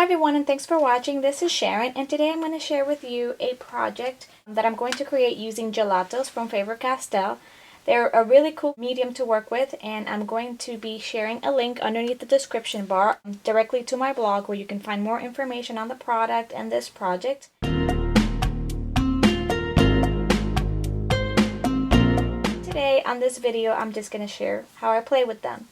Hi everyone, and thanks for watching. This is Sharon, and today I'm going to share with you a project that I'm going to create using Gelatos from Faber-Castell. They're a really cool medium to work with, and I'm going to be sharing a link underneath the description bar directly to my blog where you can find more information on the product and this project. Today on this video, I'm just going to share how I play with them.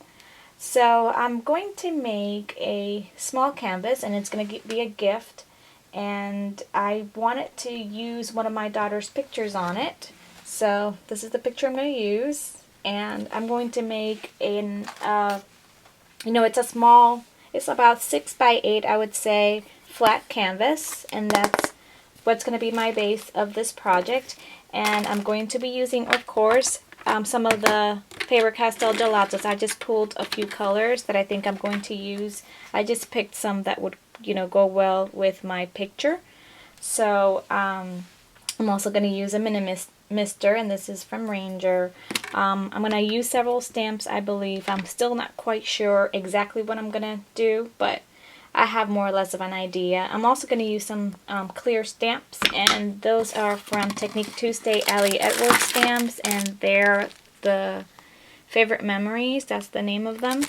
So I'm going to make a small canvas, and it's going to be a gift, and I wanted to use one of my daughter's pictures on it. So this is the picture I'm going to use, and I'm going to make an it's about 6 by 8, I would say, flat canvas, and that's what's going to be my base of this project. And I'm going to be using, of course, some of the Faber-Castell Gelatos. I just pulled a few colors that I think I'm going to use. I just picked some that would, go well with my picture. So I'm also going to use a mini mister, and this is from Ranger. I'm going to use several stamps, I believe. I'm still not quite sure exactly what I'm going to do, but I have more or less of an idea. I'm also going to use some clear stamps, and those are from Technique Tuesday Ali Edwards stamps, and they're the Favorite Memories. That's the name of them,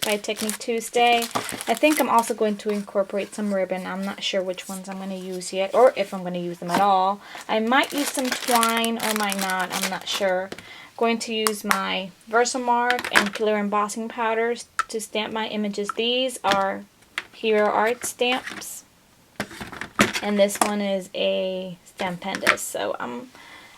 by Technique Tuesday. I think I'm also going to incorporate some ribbon. I'm not sure which ones I'm going to use yet, or if I'm going to use them at all. I might use some twine or might not. I'm not sure. Going to use my Versamark and clear embossing powders to stamp my images. These are Hero Art stamps, and this one is a Stampendous. So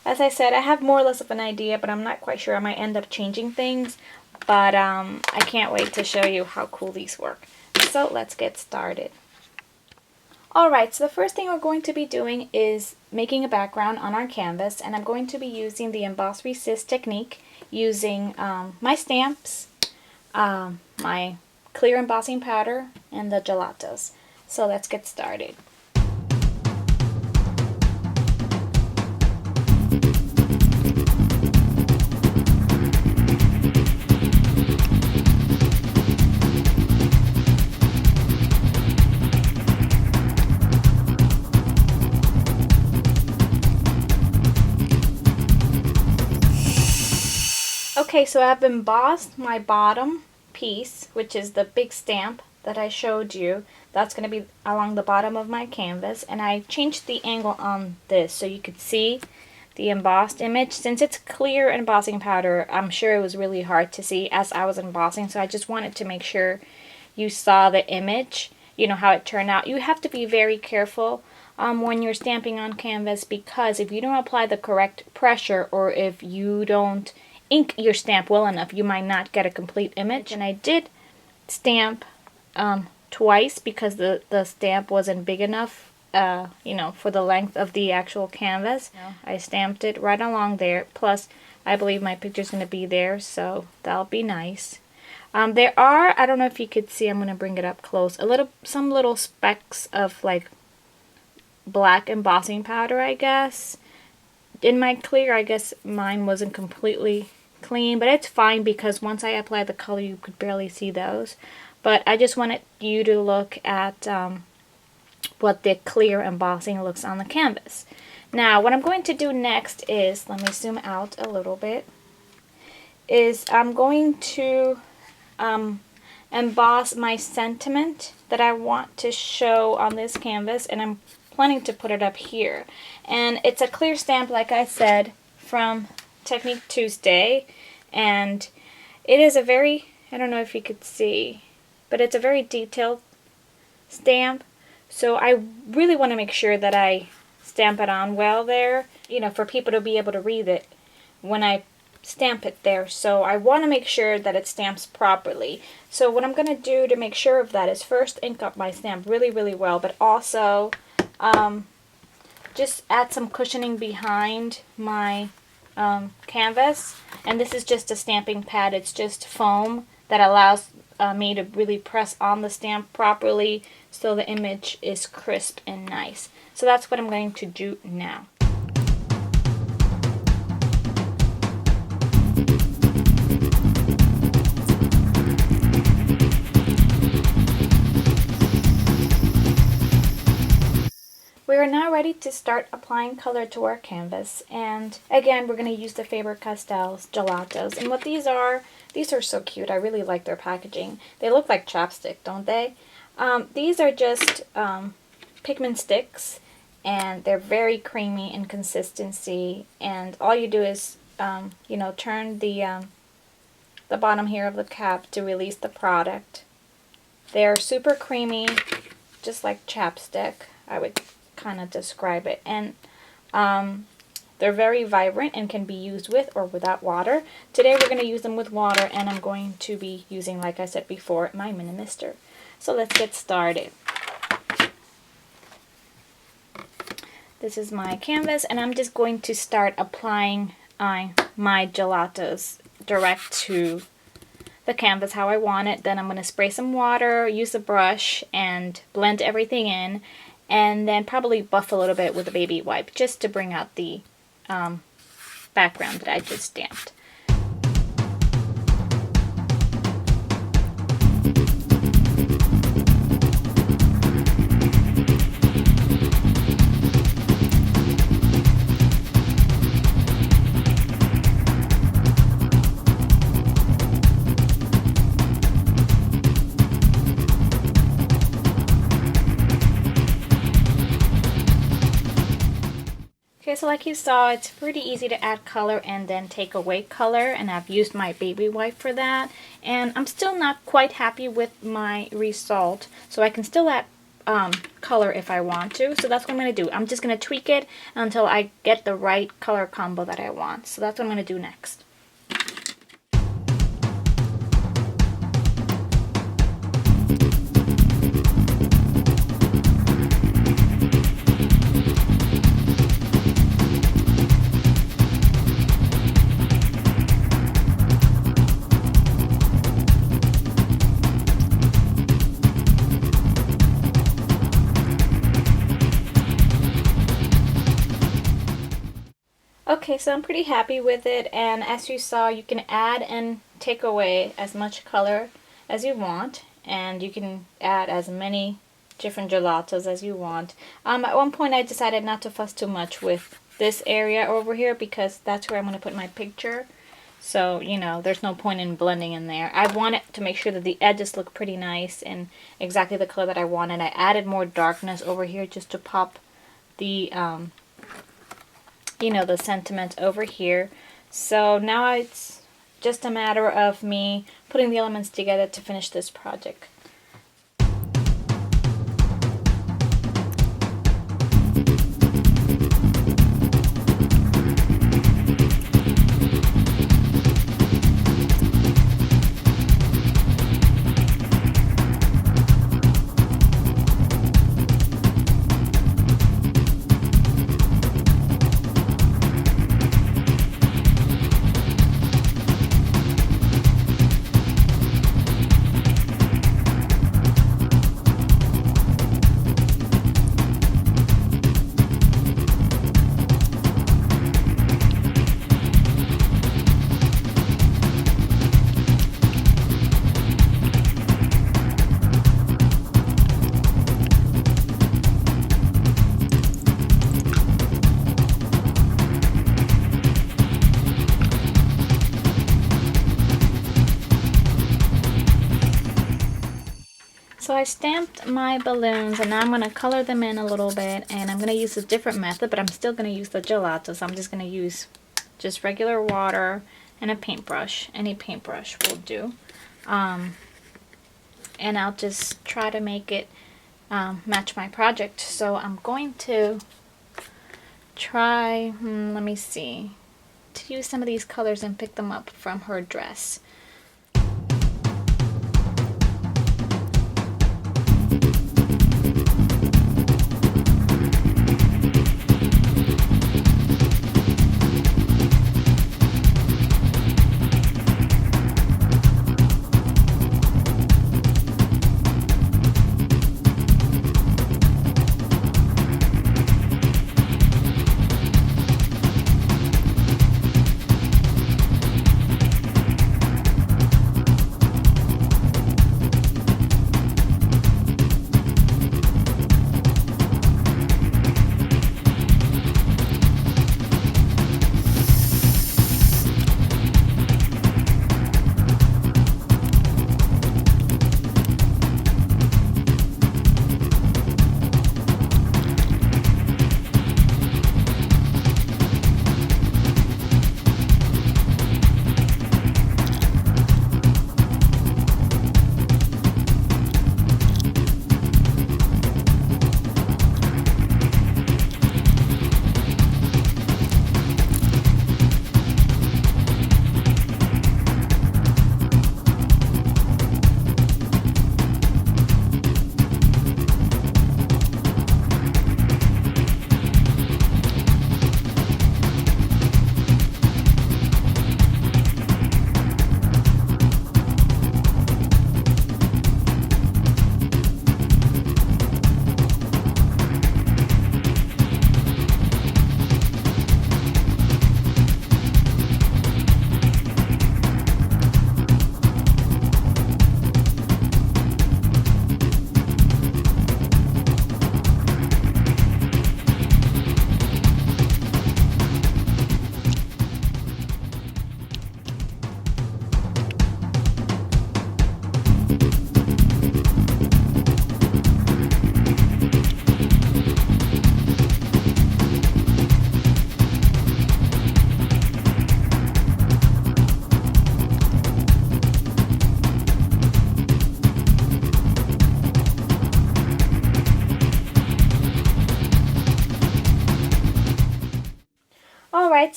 as I said, I have more or less of an idea, but I'm not quite sure. I might end up changing things, but I can't wait to show you how cool these work. So let's get started. Alright, so the first thing we're going to be doing is making a background on our canvas, and I'm going to be using the Emboss Resist technique, using my stamps, my clear embossing powder, and the Gelatos. So let's get started. Okay, so I've embossed my bottom piece, which is the big stamp that I showed you. That's going to be along the bottom of my canvas, and I changed the angle on this so you could see the embossed image. Since it's clear embossing powder, I'm sure it was really hard to see as I was embossing, so I just wanted to make sure you saw the image, how it turned out. You have to be very careful when you're stamping on canvas, because if you don't apply the correct pressure, or if you don't ink your stamp well enough, you might not get a complete image. And I did stamp twice because the stamp wasn't big enough, for the length of the actual canvas. I stamped it right along there. Plus, I believe my picture's going to be there, so that'll be nice. There are, I don't know if you could see, I'm going to bring it up close, some little specks of like black embossing powder, I guess. In my clear, I guess mine wasn't completely clean, but it's fine because once I apply the color, you could barely see those. But I just wanted you to look at what the clear embossing looks on the canvas. Now, what I'm going to do next is, let me zoom out a little bit, is I'm going to emboss my sentiment that I want to show on this canvas, and I'm planning to put it up here. And it's a clear stamp, like I said, from Technique Tuesday, and it is a very, I don't know if you could see, but it's a very detailed stamp, so I really want to make sure that I stamp it on well there, for people to be able to read it when I stamp it there. So I want to make sure that it stamps properly. So what I'm going to do to make sure of that is first ink up my stamp really, really well, but also just add some cushioning behind my canvas. And this is just a stamping pad. It's just foam that allows me to really press on the stamp properly so the image is crisp and nice. So that's what I'm going to do now. we are now ready to start applying color to our canvas. And again, we're going to use the Faber-Castell Gelatos. And what these are so cute. I really like their packaging. They look like chapstick, don't they? These are just pigment sticks, and they're very creamy in consistency. And all you do is, turn the bottom here of the cap to release the product. They're super creamy, just like chapstick, I would kind of describe it. And they're very vibrant and can be used with or without water. Today we're going to use them with water, and I'm going to be using, like I said before, my mini mister. So let's get started. This is my canvas, and I'm just going to start applying my gelatos direct to the canvas how I want it. Then I'm going to spray some water, use a brush, and blend everything in, and then probably buff a little bit with a baby wipe just to bring out the background that I just stamped. Okay, so like you saw, it's pretty easy to add color and then take away color, and I've used my baby wipe for that. And I'm still not quite happy with my result, so I can still add color if I want to. So that's what I'm going to do. I'm just going to tweak it until I get the right color combo that I want. So that's what I'm going to do next. Okay, so I'm pretty happy with it, and as you saw, you can add and take away as much color as you want, and you can add as many different gelatos as you want. At one point I decided not to fuss too much with this area over here because that's where I'm going to put my picture. So, there's no point in blending in there. I wanted to make sure that the edges look pretty nice and exactly the color that I wanted. I added more darkness over here just to pop the the sentiment over here. So now it's just a matter of me putting the elements together to finish this project. So I stamped my balloons, and now I'm going to color them in a little bit, and I'm going to use a different method, but I'm still going to use the gelato. So I'm just going to use just regular water and a paintbrush. Any paintbrush will do. And I'll just try to make it match my project. So I'm going to try, let me see, to use some of these colors and pick them up from her dress.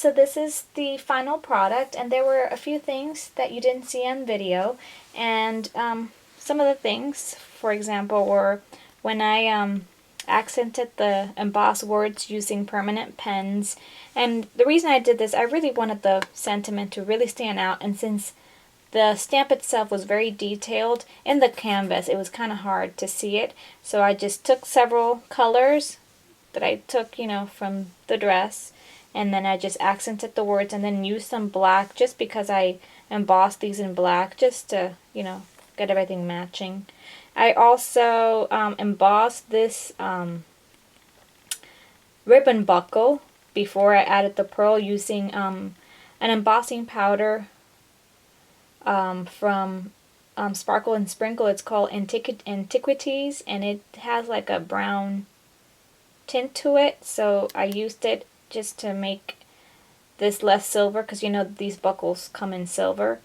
so this is the final product, and there were a few things that you didn't see on video, and some of the things, for example, were when I accented the embossed words using permanent pens. And the reason I did this, I really wanted the sentiment to really stand out, and since the stamp itself was very detailed in the canvas, it was kind of hard to see it. So I just took several colors that I took, from the dress, and then I just accented the words and then used some black just because I embossed these in black just to, get everything matching. I also embossed this ribbon buckle before I added the pearl using an embossing powder from Sparkle and Sprinkle. It's called Antiquities, and it has like a brown tint to it, so I used it just to make this less silver, because these buckles come in silver,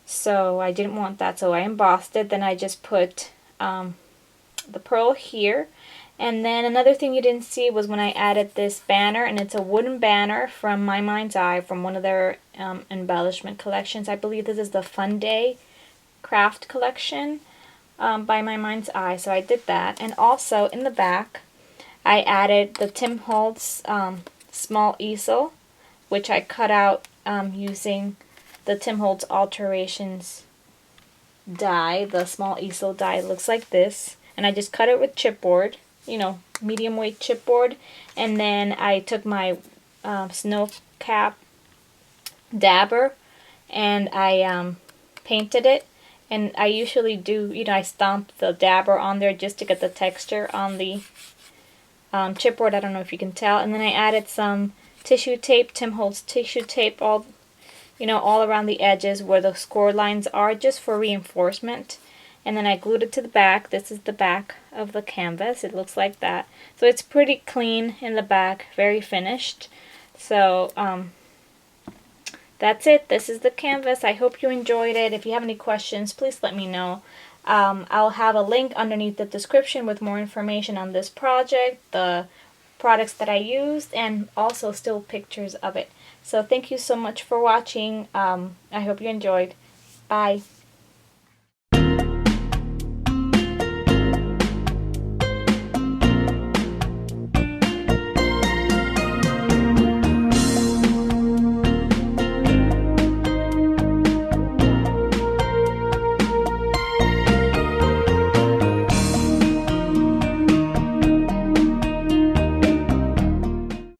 so I didn't want that, so I embossed it. Then I just put the pearl here. And then another thing you didn't see was when I added this banner, and it's a wooden banner from My Mind's Eye, from one of their embellishment collections. I believe this is the Fun Day craft collection by My Mind's Eye, so I did that. And also in the back I added the Tim Holtz small easel, which I cut out using the Tim Holtz Alterations die. The small easel die looks like this, and I just cut it with chipboard, medium weight chipboard. And then I took my snow cap dabber and I painted it. And I usually do, I stomp the dabber on there just to get the texture on the chipboard. I don't know if you can tell. And then I added some tissue tape, Tim Holtz tissue tape, all around the edges where the score lines are, just for reinforcement. And then I glued it to the back. This is the back of the canvas. It looks like that. So it's pretty clean in the back, very finished. So that's it. This is the canvas. I hope you enjoyed it. If you have any questions, please let me know. I'll have a link underneath the description with more information on this project, the products that I used, and also still pictures of it. So thank you so much for watching. I hope you enjoyed. Bye.